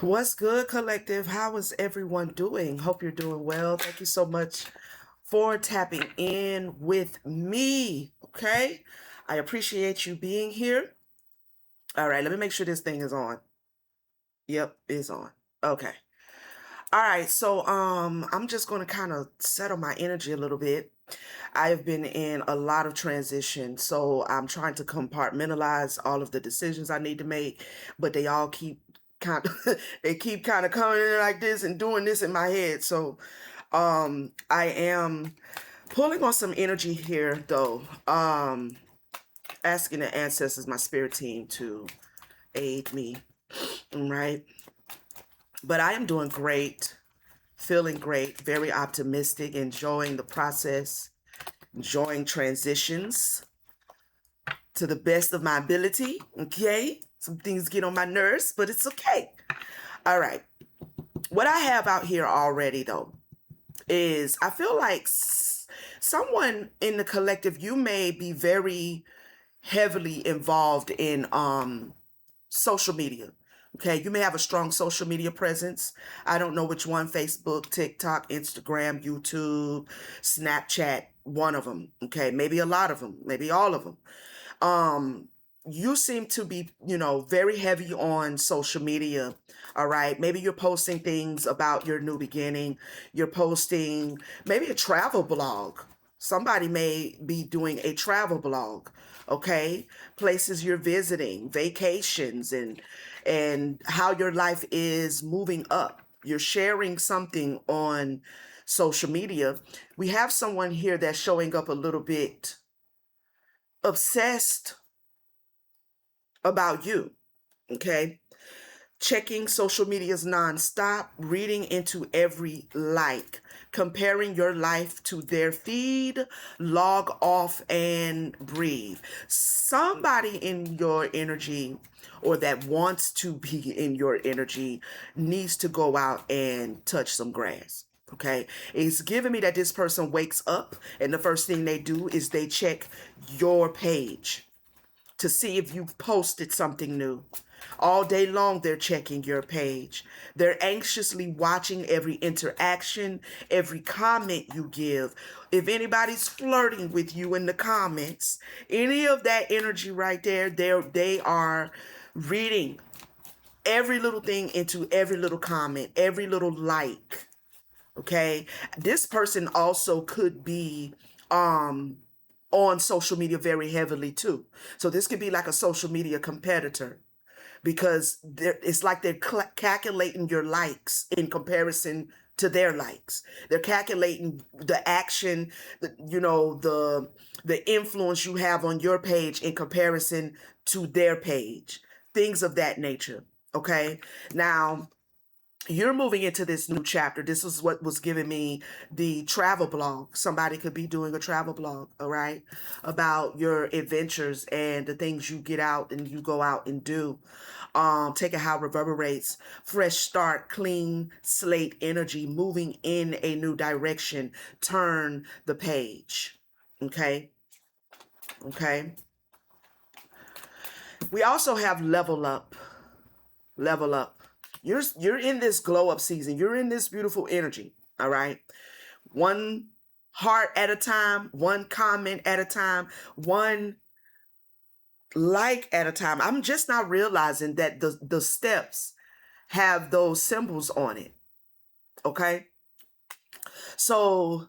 What's good, collective? How is everyone doing? Hope you're doing well. Thank you so much for tapping in with me. Okay. I appreciate you being here. All right. Let me make sure this thing is on. Yep, it's on. Okay. All right. So, I'm just going to kind of settle my energy a little bit. I have been in a lot of transition, so I'm trying to compartmentalize all of the decisions I need to make, but they all keep kind of they keep kind of coming in like this and doing this in my head. So I am pulling on some energy here though. Asking the ancestors, my spirit team, to aid me. Right. But I am doing great, feeling great, very optimistic, enjoying the process, enjoying transitions to the best of my ability. Okay. Some things get on my nerves, but it's okay. All right. What I have out here already, though, is I feel like someone in the collective, you may be very heavily involved in social media. Okay, you may have a strong social media presence. I don't know which one: Facebook, TikTok, Instagram, YouTube, Snapchat, one of them. Okay, maybe a lot of them, maybe all of them. Um, you seem to be, very heavy on social media. All right. Maybe you're posting things about your new beginning. You're posting maybe a travel blog. Somebody may be doing a travel blog. Okay. Places you're visiting, vacations, and how your life is moving up. You're sharing something on social media. We have someone here that's showing up a little bit obsessed about you. Okay. Checking social medias nonstop, reading into every like, comparing your life to their feed, log off and breathe. Somebody in your energy or that wants to be in your energy needs to go out and touch some grass. Okay. It's giving me that this person wakes up and the first thing they do is they check your page to see if you've posted something new. All day long, they're checking your page. They're anxiously watching every interaction, every comment you give. If anybody's flirting with you in the comments, any of that energy right there, they are reading every little thing into every little comment, every little like. Okay. This person also could be on social media very heavily too. So this could be like a social media competitor because it's like they're calculating your likes in comparison to their likes. They're calculating the action, the influence you have on your page in comparison to their page, things of that nature. Okay. Now, you're moving into this new chapter. This is what was giving me the travel blog. Somebody could be doing a travel blog, all right, about your adventures and the things you get out and you go out and do. Take it how it reverberates, fresh start, clean slate energy, moving in a new direction. Turn the page. Okay. Okay. We also have level up. Level up. You're in this glow up season. You're in this beautiful energy. All right. One heart at a time, one comment at a time, one like at a time. I'm just not realizing that the steps have those symbols on it. Okay. So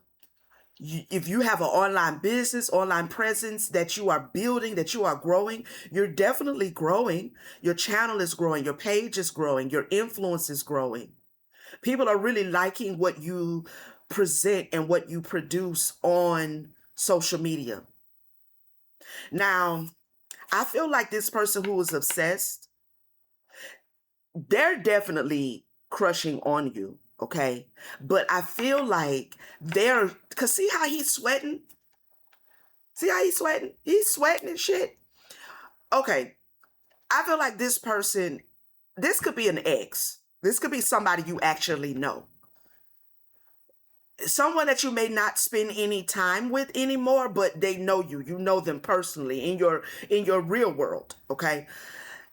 if you have an online business, online presence that you are building, that you are growing, you're definitely growing. Your channel is growing. Your page is growing. Your influence is growing. People are really liking what you present and what you produce on social media. Now, I feel like this person who is obsessed, they're definitely crushing on you. Okay. But I feel like because see how he's sweating? See how he's sweating? He's sweating and shit. Okay. I feel like this could be an ex. This could be somebody you actually know. Someone that you may not spend any time with anymore, but they know you. You know them personally in your real world. Okay.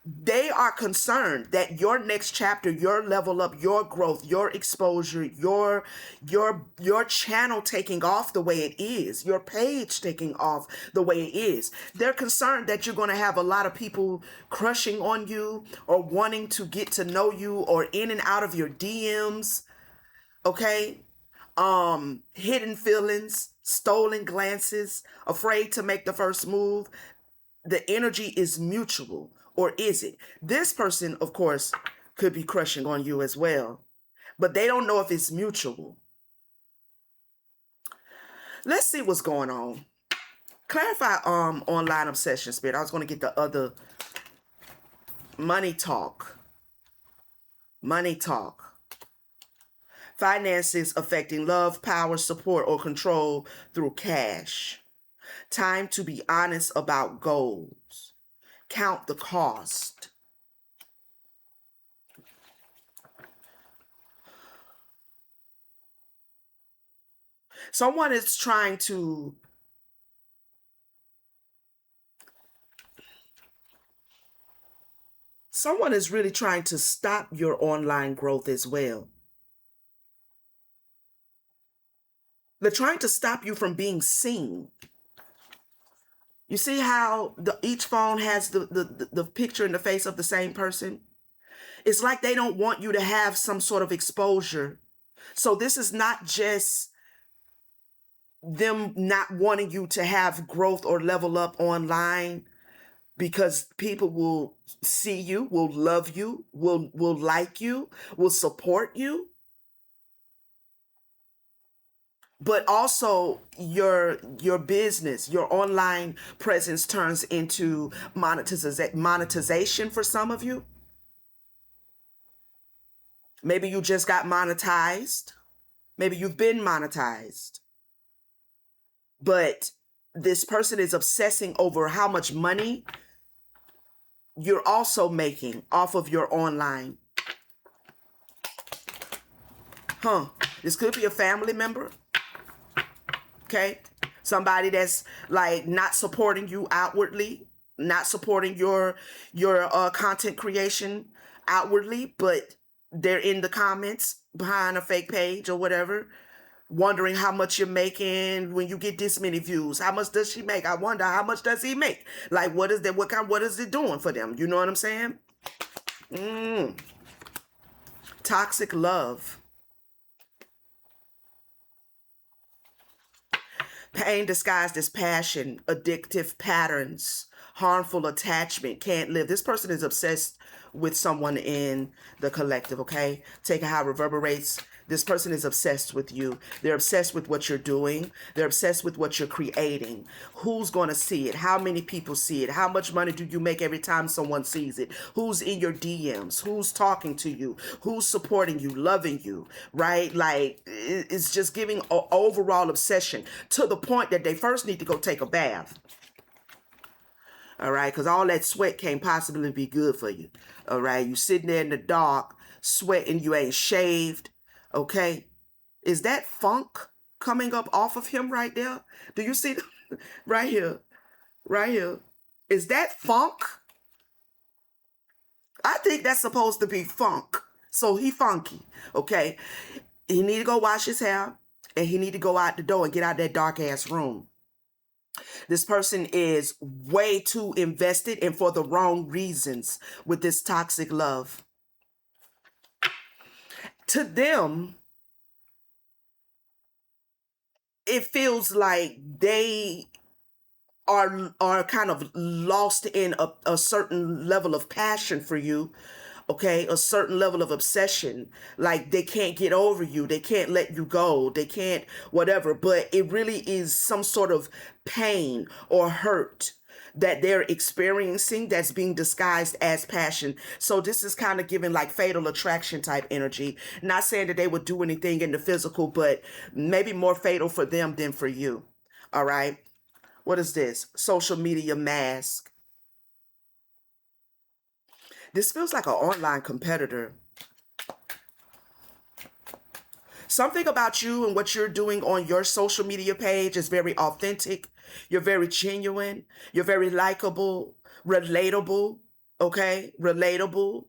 They are concerned that your next chapter, your level up, your growth, your exposure, your channel taking off the way it is, your page taking off the way it is. They're concerned that you're going to have a lot of people crushing on you or wanting to get to know you or in and out of your DMs, okay? Hidden feelings, stolen glances, afraid to make the first move. The energy is mutual, or is it? This person, of course, could be crushing on you as well, but they don't know if it's mutual. Let's see what's going on. Clarify online obsession, Spirit. I was going to get the other money talk. Money talk. Finances affecting love, power, support, or control through cash. Time to be honest about goals. Count the cost. Someone is trying to someone is really trying to stop your online growth as well. They're trying to stop you from being seen. You see how each phone has the picture and the face of the same person? It's like they don't want you to have some sort of exposure. So this is not just them not wanting you to have growth or level up online, because people will see you, will love you, will like you, will support you. But also your business, your online presence turns into monetization for some of you. Maybe you just got monetized. Maybe you've been monetized. But this person is obsessing over how much money you're also making off of your online. This could be a family member. Okay? Somebody that's like not supporting you outwardly, not supporting your content creation outwardly, but they're in the comments behind a fake page or whatever, wondering how much you're making when you get this many views. How much does she make? I wonder how much does he make? Like, what is that? What is it doing for them? You know what I'm saying? Toxic love. Pain disguised as passion, addictive patterns, harmful attachment, can't live. This person is obsessed with someone in the collective, okay? Take how it reverberates. This person is obsessed with you. They're obsessed with what you're doing. They're obsessed with what you're creating. Who's going to see it? How many people see it? How much money do you make every time someone sees it? Who's in your DMs? Who's talking to you? Who's supporting you, loving you, right? Like, it's just giving an overall obsession to the point that they first need to go take a bath. All right, because all that sweat can't possibly be good for you. All right, you sitting there in the dark, sweating, you ain't shaved. Okay, is that funk coming up off of him right there? Do you see right here? Right here. Is that funk? I think that's supposed to be funk. So he funky. Okay, he need to go wash his hair, and he need to go out the door and get out that dark ass room. This person is way too invested and for the wrong reasons with this toxic love. To them, it feels like they are kind of lost in a certain level of passion for you, okay? A certain level of obsession. Like they can't get over you. They can't let you go. They can't whatever. But it really is some sort of pain or hurt that they're experiencing that's being disguised as passion. So this is kind of giving like fatal attraction type energy. Not saying that they would do anything in the physical, but maybe more fatal for them than for you. All right. What is this? Social media mask. This feels like an online competitor. Something about you and what you're doing on your social media page is very authentic. You're very genuine. You're very likable, relatable. okay, relatable.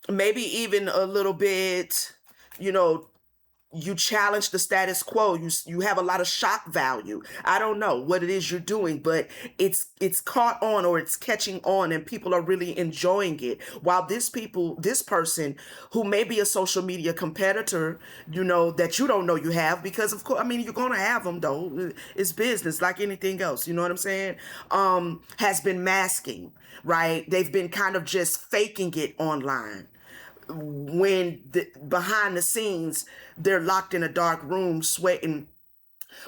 Maybe even a little bit, you know, you challenge the status quo. You have a lot of shock value. I don't know what it is you're doing, but it's caught on, or it's catching on, and people are really enjoying it. While this person who may be a social media competitor, that you don't know you have, because of course, I mean, you're gonna have them though. It's business like anything else. You know what I'm saying? Has been masking, right? They've been kind of just faking it online, when behind the scenes they're locked in a dark room sweating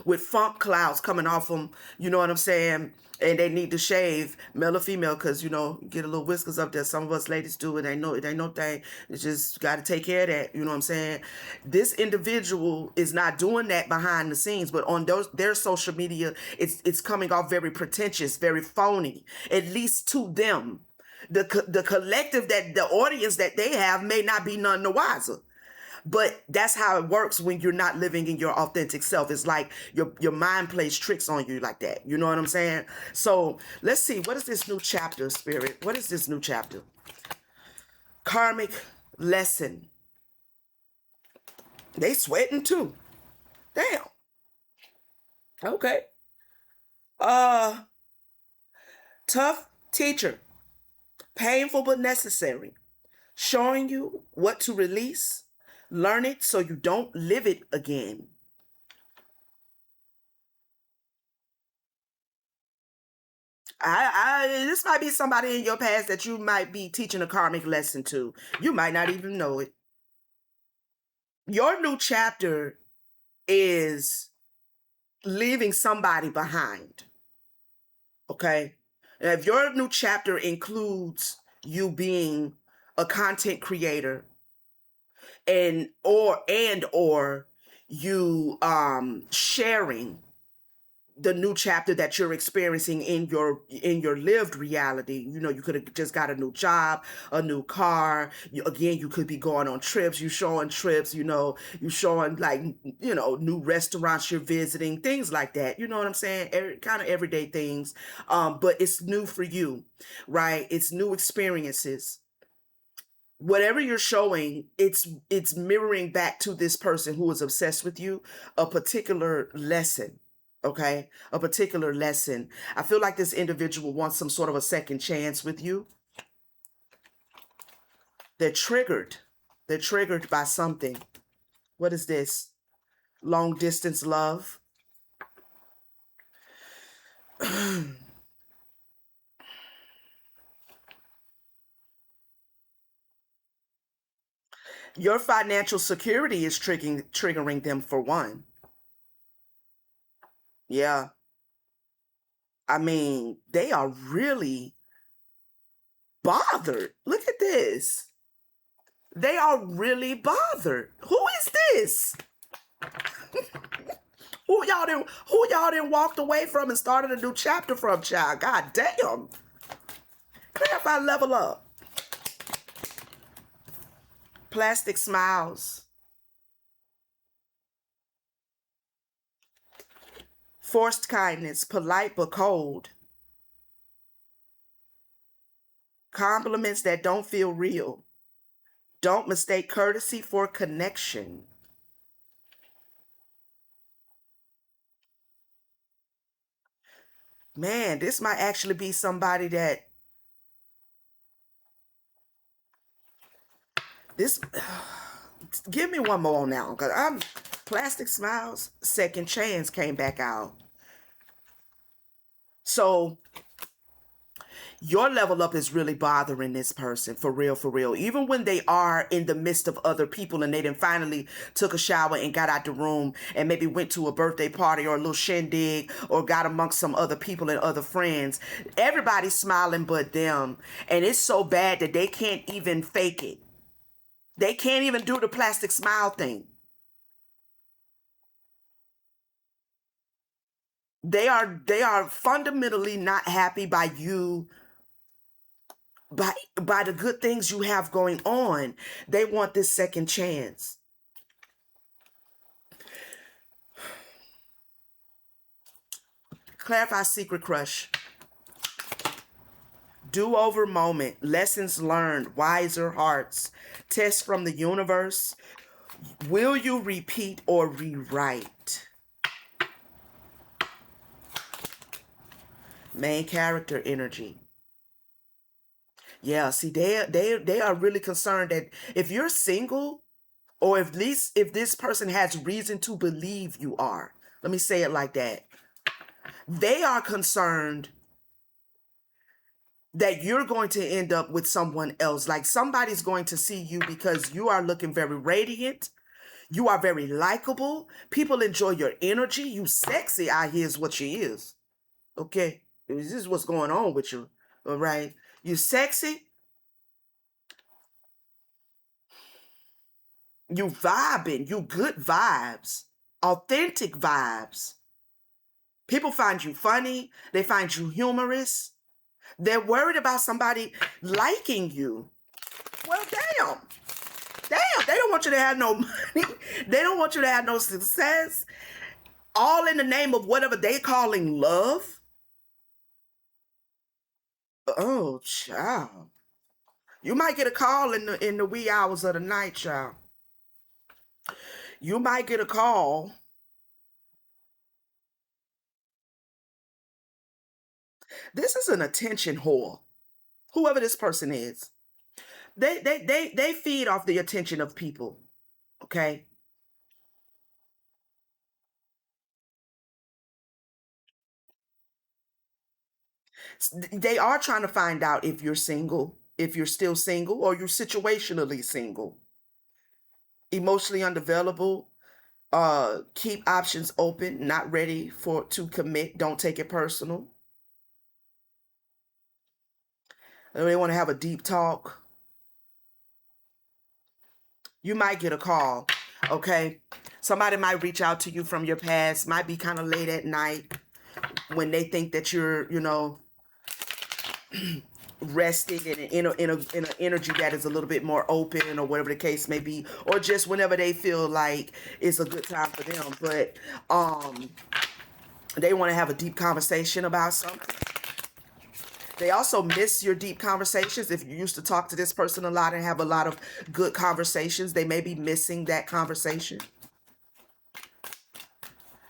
with funk clouds coming off them, you know what I'm saying? And they need to shave, male or female, because get a little whiskers up there. Some of us ladies do it. It ain't no thing. It's just got to take care of that. You know what I'm saying? This individual is not doing that behind the scenes, but on their social media, it's coming off very pretentious, very phony, at least to them. The collective, that the audience that they have may not be none the wiser. But that's how it works when you're not living in your authentic self. It's like your mind plays tricks on you like that. You know what I'm saying? So let's see. What is this new chapter, Spirit? What is this new chapter? Karmic lesson. They sweating too. Damn. Okay. Tough teacher. Painful but necessary. Showing you what to release. Learn it so you don't live it again. This might be somebody in your past that you might be teaching a karmic lesson to. You might not even know it. Your new chapter is leaving somebody behind. Okay? And if your new chapter includes you being a content creator, or you sharing the new chapter that you're experiencing in your lived reality. You could have just got a new job, a new car. You could be going on trips. You showing trips. You showing like new restaurants you're visiting, things like that. You know what I'm saying? Kind of everyday things. But it's new for you, right? It's new experiences. Whatever you're showing, it's mirroring back to this person who is obsessed with you, a particular lesson. Okay, a particular lesson. I feel like this individual wants some sort of a second chance with you. They're triggered. They're triggered by something. What is this? Long distance love. Your financial security is triggering them, for one. Yeah. I mean, they are really bothered. Look at this. They are really bothered. Who is this? Who y'all done walked away from and started a new chapter from, child? God damn. Clarify, level up. Plastic smiles. Forced kindness, polite but cold. Compliments that don't feel real. Don't mistake courtesy for connection. Man, this might actually be somebody that this give me one more now, because I'm plastic smiles, second chance came back out. So your level up is really bothering this person, for real, for real. Even when they are in the midst of other people and they then finally took a shower and got out the room and maybe went to a birthday party or a little shindig or got amongst some other people and other friends, everybody's smiling but them. And it's so bad that they can't even fake it. They can't even do the plastic smile thing. They are fundamentally not happy by you, by the good things you have going on. They want this second chance. Clarify secret crush. Do-over moment. Lessons learned. Wiser hearts. Test from the universe. Will you repeat or rewrite? Main character energy. Yeah, see, they are really concerned that if you're single, or at least if this person has reason to believe you are, let me say it like that. They are concerned that you're going to end up with someone else. Like somebody's going to see you because you are looking very radiant. You are very likable. People enjoy your energy. You sexy, I hear is what you is. Okay? This is what's going on with you. All right? You sexy. You vibing. You good vibes. Authentic vibes. People find you funny. They find you humorous. They're worried about somebody liking you. Well, damn. Damn, they don't want you to have no money. They don't want you to have no success. All in the name of whatever they calling love. Oh, child. You might get a call in the wee hours of the night, child. You might get a call. This is an attention whore. Whoever this person is. They feed off the attention of people. Okay? They are trying to find out if you're single, if you're still single, or you're situationally single. Emotionally undeveloped. Keep options open, not ready to commit. Don't take it personal. They want to have a deep talk. You might get a call. Okay? Somebody might reach out to you from your past. Might be kind of late at night when they think that you're, resting in an energy that is a little bit more open, or whatever the case may be, or just whenever they feel like it's a good time for them. But they want to have a deep conversation about something. They also miss your deep conversations. If you used to talk to this person a lot and have a lot of good conversations, they may be missing that conversation.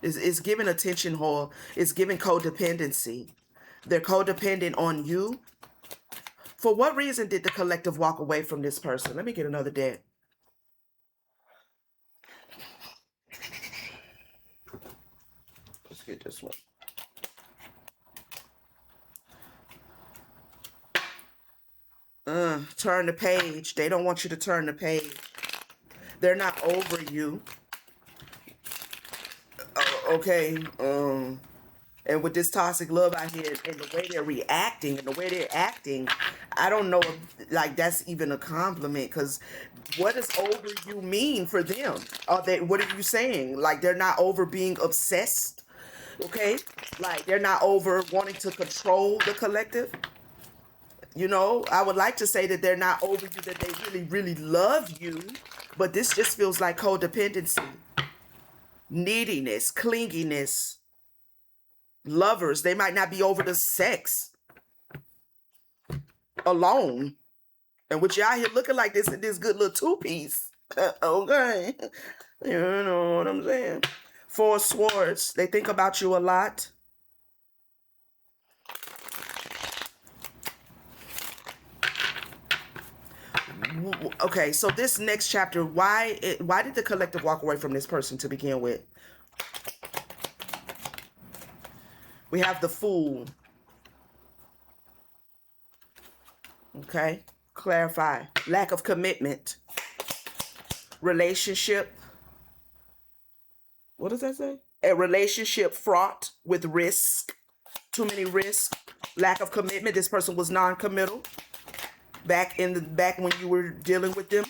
It's giving attention whore. It's giving codependency. They're codependent on you. For what reason did the collective walk away from this person? Let me get another deck. Let's get this one. Turn the page. They don't want you to turn the page. They're not over you. Okay. And with this toxic love out here and the way they're reacting and the way they're acting, I don't know if like that's even a compliment, because what does over you mean for them? What are you saying? Like they're not over being obsessed? Okay? Like they're not over wanting to control the collective? I would like to say that they're not over you, that they really, really love you, but this just feels like codependency, neediness, clinginess. Lovers, they might not be over the sex alone. And with you out here looking like this good little two-piece. Okay. You know what I'm saying? Four Swords, they think about you a lot. Okay, so this next chapter, why did the collective walk away from this person to begin with? We have the Fool. Okay, clarify. Lack of commitment. Relationship. What does that say? A relationship fraught with risk. Too many risks. Lack of commitment. This person was non-committal. Back when you were dealing with them.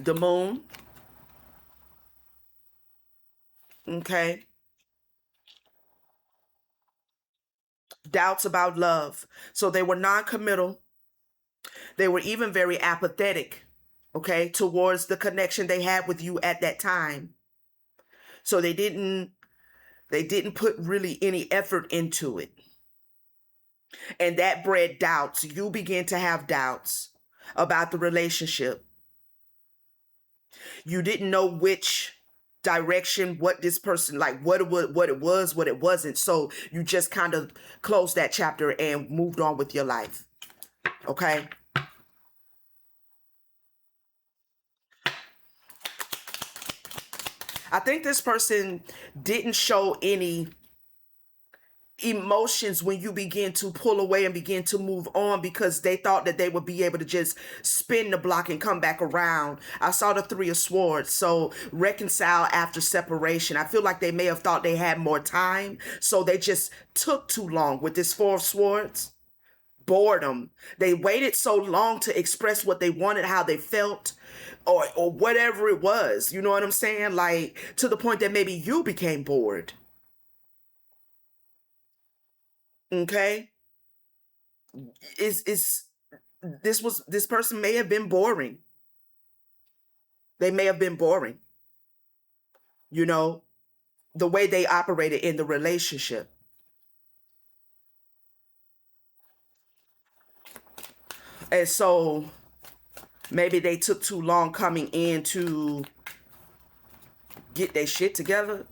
The Moon. Okay. Doubts about love. So they were non-committal. They were even very apathetic, okay, towards the connection they had with you at that time. So they didn't put really any effort into it. And that bred doubts. You begin to have doubts about the relationship. You didn't know which direction, what this person, like what it was, what it wasn't. So you just kind of closed that chapter and moved on with your life. Okay. I think this person didn't show any emotions when you begin to pull away and begin to move on, because they thought that they would be able to just spin the block and come back around. I saw the Three of Swords. So reconcile after separation. I feel like they may have thought they had more time, so they just took too long with this Four of Swords. Boredom. They waited so long to express what they wanted, how they felt, or whatever it was. You know what I'm saying? Like, to the point that maybe you became bored. Okay? Is this person may have been boring. They may have been boring. You know, the way they operated in the relationship. And so maybe they took too long coming in to get their shit together,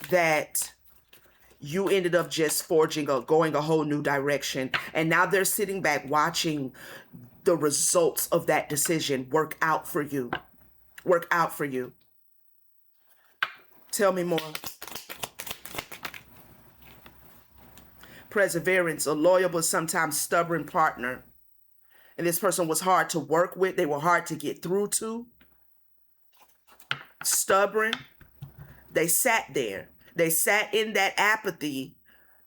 that you ended up just going a whole new direction. And now they're sitting back watching the results of that decision work out for you. Work out for you. Tell me more. Perseverance, a loyal but sometimes stubborn partner. And this person was hard to work with. They were hard to get through to. Stubborn. They sat there. They sat in that apathy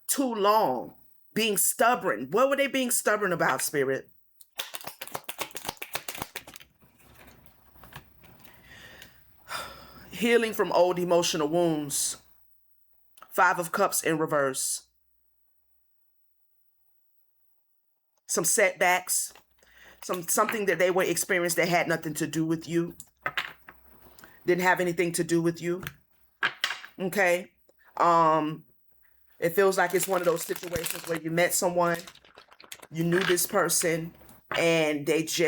too long, being stubborn. What were they being stubborn about, Spirit? Healing from old emotional wounds. Five of Cups in reverse. Some setbacks. Something that they were experienced that had nothing to do with you. Didn't have anything to do with you. Okay. It feels like it's one of those situations where you met someone, you knew this person, and this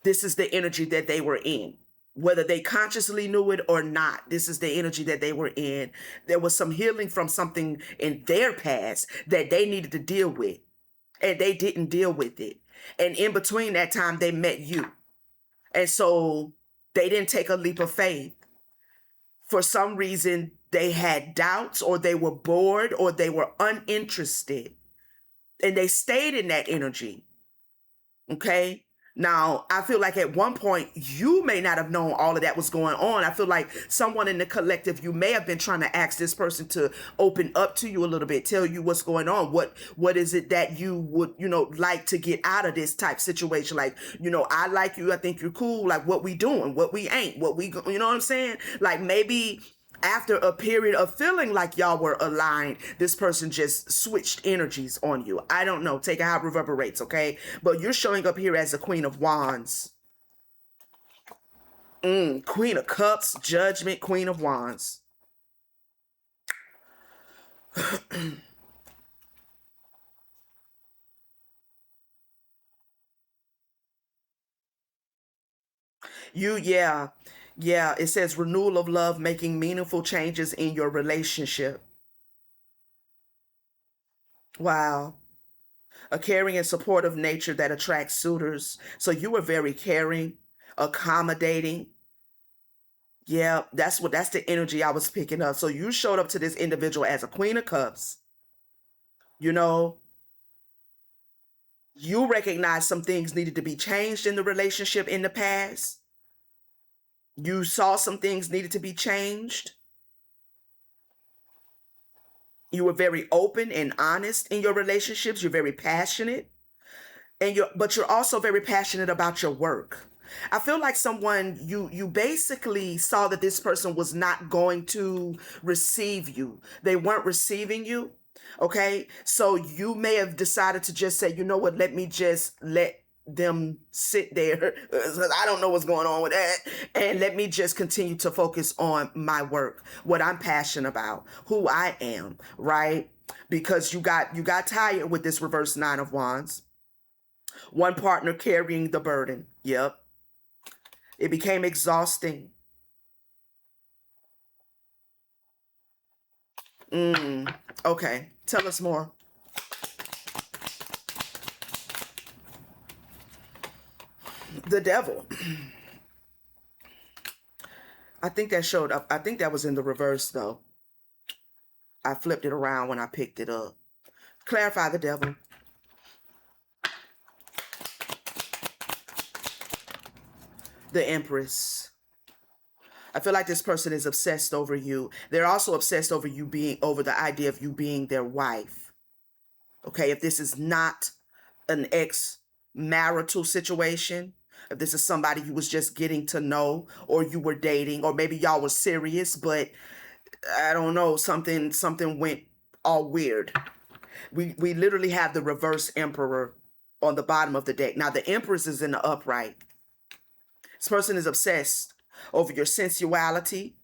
is the energy that they were in. Whether they consciously knew it or not, this is the energy that they were in. There was some healing from something in their past that they needed to deal with, and they didn't deal with it. And in between that time, they met you. And so they didn't take a leap of faith. For some reason, they had doubts, or they were bored, or they were uninterested. And they stayed in that energy. Okay? Now, I feel like at one point, you may not have known all of that was going on. I feel like someone in the collective, you may have been trying to ask this person to open up to you a little bit, tell you what's going on. What is it that you would, like to get out of this type situation? Like, I like you. I think you're cool. Like, what we doing, what we ain't, you know what I'm saying? Like, maybe after a period of feeling like y'all were aligned, this person just switched energies on you. I don't know. Take it how it reverberates, okay? But you're showing up here as the Queen of Wands. Queen of Cups, Judgment, Queen of Wands. Yeah, it says renewal of love, making meaningful changes in your relationship. Wow. A caring and supportive nature that attracts suitors. So you were very caring, accommodating. Yeah, that's the energy I was picking up. So you showed up to this individual as a Queen of Cups. You recognize some things needed to be changed in the relationship in the past. You saw some things needed to be changed. You were very open and honest in your relationships. You're very passionate. But you're also very passionate about your work. I feel like someone, you basically saw that this person was not going to receive you. They weren't receiving you. Okay. So you may have decided to just say, you know what, let me just let them sit there because I don't know what's going on with that. And let me just continue to focus on my work, what I'm passionate about, who I am, right? Because you got tired with this reverse 9 of Wands. One partner carrying the burden. Yep. It became exhausting. Okay. Tell us more. The devil. I think that showed up. I think that was in the reverse, though. I flipped it around when I picked it up. Clarify the devil. The Empress. I feel like this person is obsessed over you. They're also obsessed over you over the idea of you being their wife. Okay, if this is not an ex-marital situation, if this is somebody you was just getting to know, or you were dating, or maybe y'all was serious, but I don't know, something went all weird. We literally have the reverse Emperor on the bottom of the deck. Now the Empress is in the upright. This person is obsessed over your sensuality,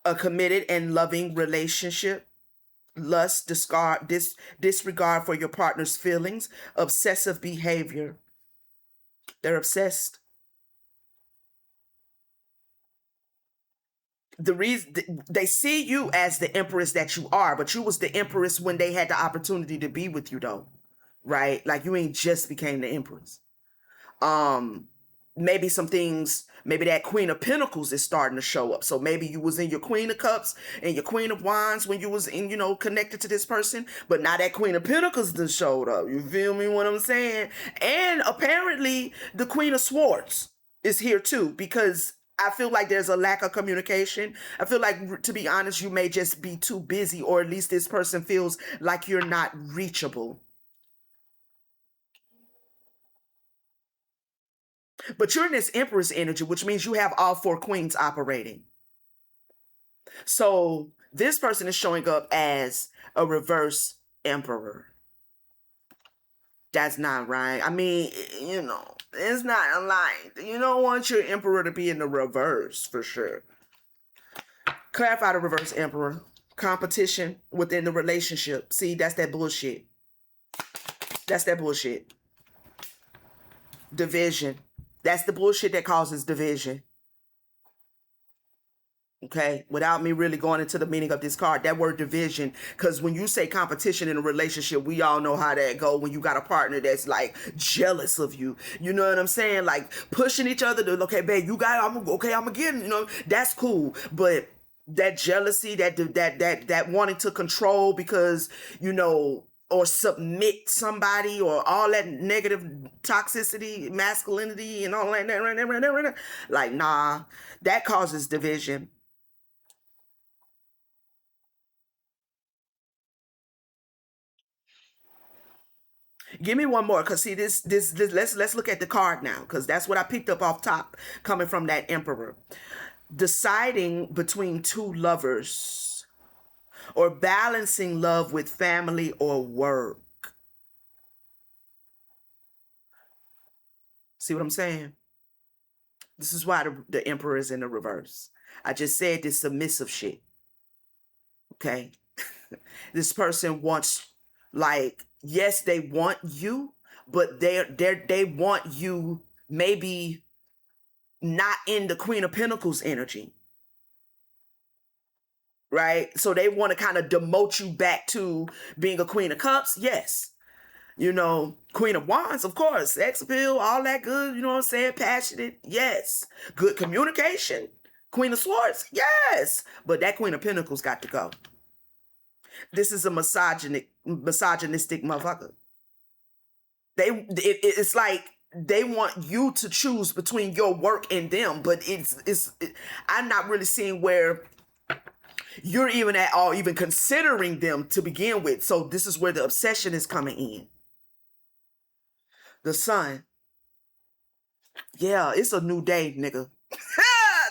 a committed and loving relationship, lust, disregard for your partner's feelings, obsessive behavior. They're obsessed. The reason they see you as the empress that you are, but you was the empress when they had the opportunity to be with you, though, right? Like you ain't just became the empress. Maybe some things, maybe that Queen of Pentacles is starting to show up. So maybe you was in your Queen of Cups and your Queen of Wands when you was in, connected to this person, but now that Queen of Pentacles done showed up. You feel me what I'm saying? And apparently the Queen of Swords is here too, because I feel like there's a lack of communication. I feel like, to be honest, you may just be too busy, or at least this person feels like you're not reachable. But you're in this Empress energy, which means you have all 4 queens operating. So this person is showing up as a reverse Emperor. That's not right. I mean, it's not aligned. You don't want your Emperor to be in the reverse, for sure. Clarify the reverse Emperor. Competition within the relationship. See, that's that bullshit. That's that bullshit. Division. That's the bullshit that causes division. Okay, without me really going into the meaning of this card, that word division, because when you say competition in a relationship, we all know how that go when you got a partner that's like jealous of you. You know what I'm saying? Like pushing each other to, okay, babe, you got it, I'm again, that's cool. But that jealousy, that wanting to control because, or submit somebody, or all that negative toxicity, masculinity, and all that, like, nah, that causes division. Give me one more, cause see this. Let's look at the card now, cause that's what I picked up off top, coming from that Emperor. Deciding between 2 lovers, or balancing love with family or work. See what I'm saying? This is why the Emperor is in the reverse. I just said this submissive shit. Okay, this person wants, like, yes, they want you, but they want you maybe not in the Queen of Pentacles energy, right? So they want to kind of demote you back to being a Queen of Cups. Yes. Queen of Wands, of course, sex appeal, all that good, you know what I'm saying? Passionate. Yes. Good communication. Queen of Swords. Yes. But that Queen of Pentacles got to go. This is a misogynistic motherfucker. It's like they want you to choose between your work and them, but I'm not really seeing where you're even at all even considering them to begin with. So this is where the obsession is coming in. The Sun. Yeah, it's a new day, nigga.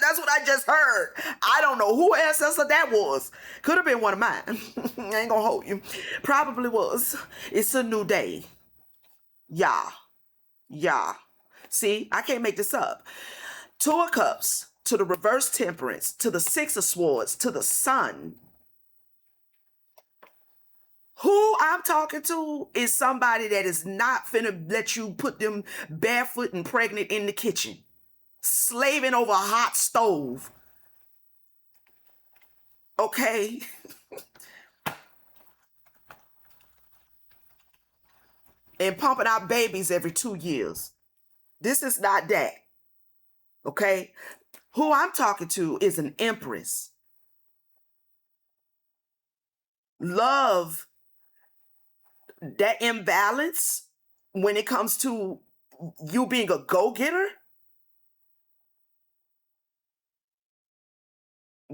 That's what I just heard. I don't know who ancestor that was. Could have been one of mine. I ain't gonna hold you. Probably was. It's a new day. Yeah. Yeah. See, I can't make this up. Two of Cups to the reverse Temperance to the Six of Swords to the Sun. Who I'm talking to is somebody that is not finna let you put them barefoot and pregnant in the kitchen, slaving over a hot stove. Okay? And pumping out babies every 2 years. This is not that. Okay? Who I'm talking to is an Empress. Love, that imbalance when it comes to you being a go-getter.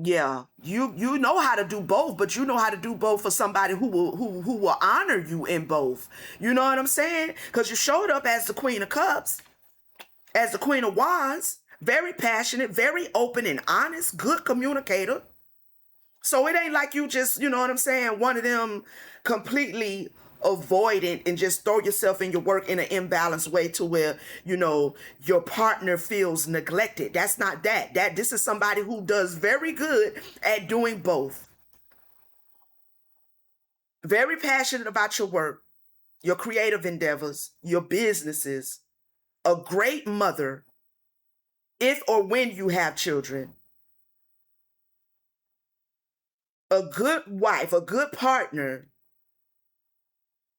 Yeah, you know how to do both, but you know how to do both for somebody who will honor you in both. You know what I'm saying? Because you showed up as the Queen of Cups, as the Queen of Wands, very passionate, very open and honest, good communicator. So it ain't like you just, you know what I'm saying, one of them completely avoidant and just throw yourself in your work in an imbalanced way to where, you know, your partner feels neglected. That's not that. This is somebody who does very good at doing both. Very passionate about your work, your creative endeavors, your businesses, a great mother, if or when you have children, a good wife, a good partner,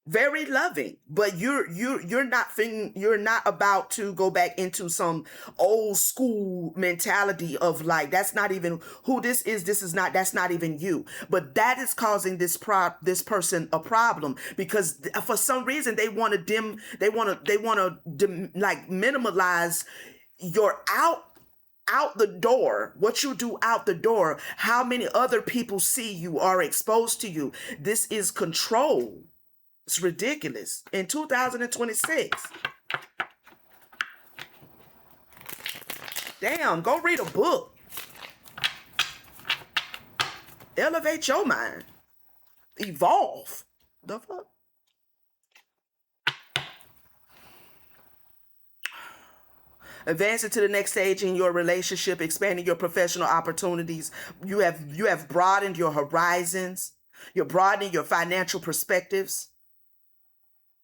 very loving, but you're not about to go back into some old school mentality of like, that's not even who this is. That's not even you. But that is causing this person a problem, because for some reason they want to like minimalize your out the door, what you do out the door, how many other people see you, are exposed to you. This is control. It's ridiculous. In 2026. Damn, go read a book. Elevate your mind. Evolve. The fuck? Advancing to the next stage in your relationship, expanding your professional opportunities. You have broadened your horizons. You're broadening your financial perspectives.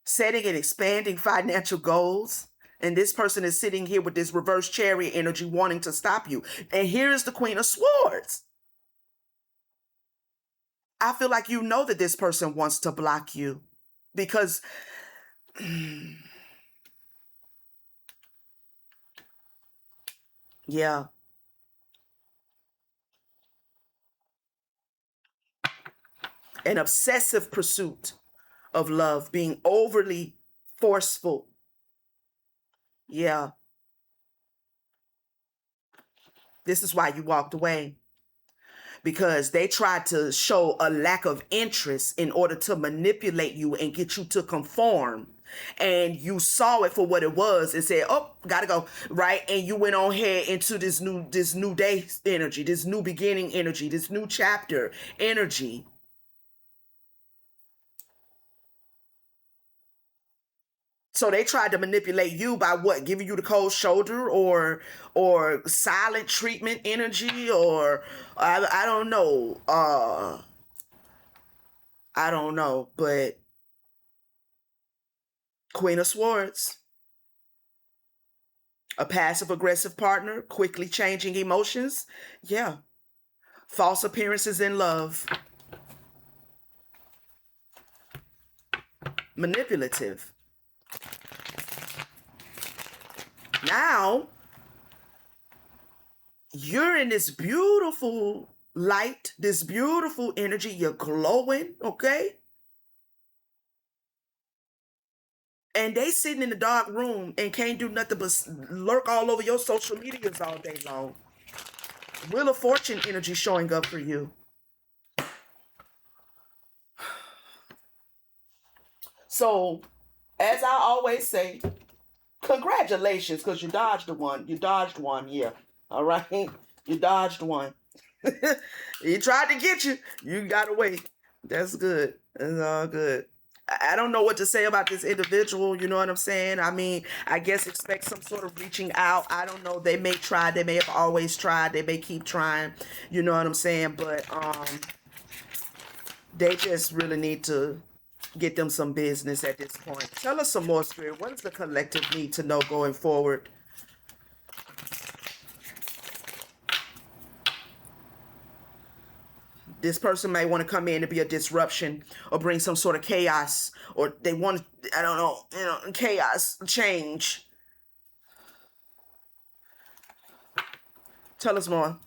Setting and expanding financial goals. And this person is sitting here with this reverse chariot energy wanting to stop you. And here is the Queen of Swords. I feel like you know that this person wants to block you because yeah. An obsessive pursuit of love, being overly forceful. Yeah. This is why you walked away. Because they tried to show a lack of interest in order to manipulate you and get you to conform. And you saw it for what it was and said, oh, gotta go, right? And you went on ahead into this new day energy, this new beginning energy, this new chapter energy. So they tried to manipulate you by what? Giving you the cold shoulder or silent treatment energy, or I don't know. I don't know, but Queen of Swords, a passive aggressive partner, quickly changing emotions. Yeah. False appearances in love. Manipulative. Now, you're in this beautiful light, this beautiful energy. You're glowing, okay? And they sitting in the dark room and can't do nothing but lurk all over your social medias all day long. Wheel of Fortune energy showing up for you. So, as I always say, congratulations, because you dodged one. You dodged one, yeah. All right? You dodged one. He tried to get you. You got away. That's good. That's all good. I don't know what to say about this individual. You know what I'm saying? I mean, I guess expect some sort of reaching out. I don't know. They may try. They may have always tried. They may keep trying. You know what I'm saying? But they just really need to get them some business at this point. Tell us some more, Spirit. What does the collective need to know going forward? This person may want to come in to be a disruption or bring some sort of chaos, or they want, I don't know, chaos, change. Tell us more.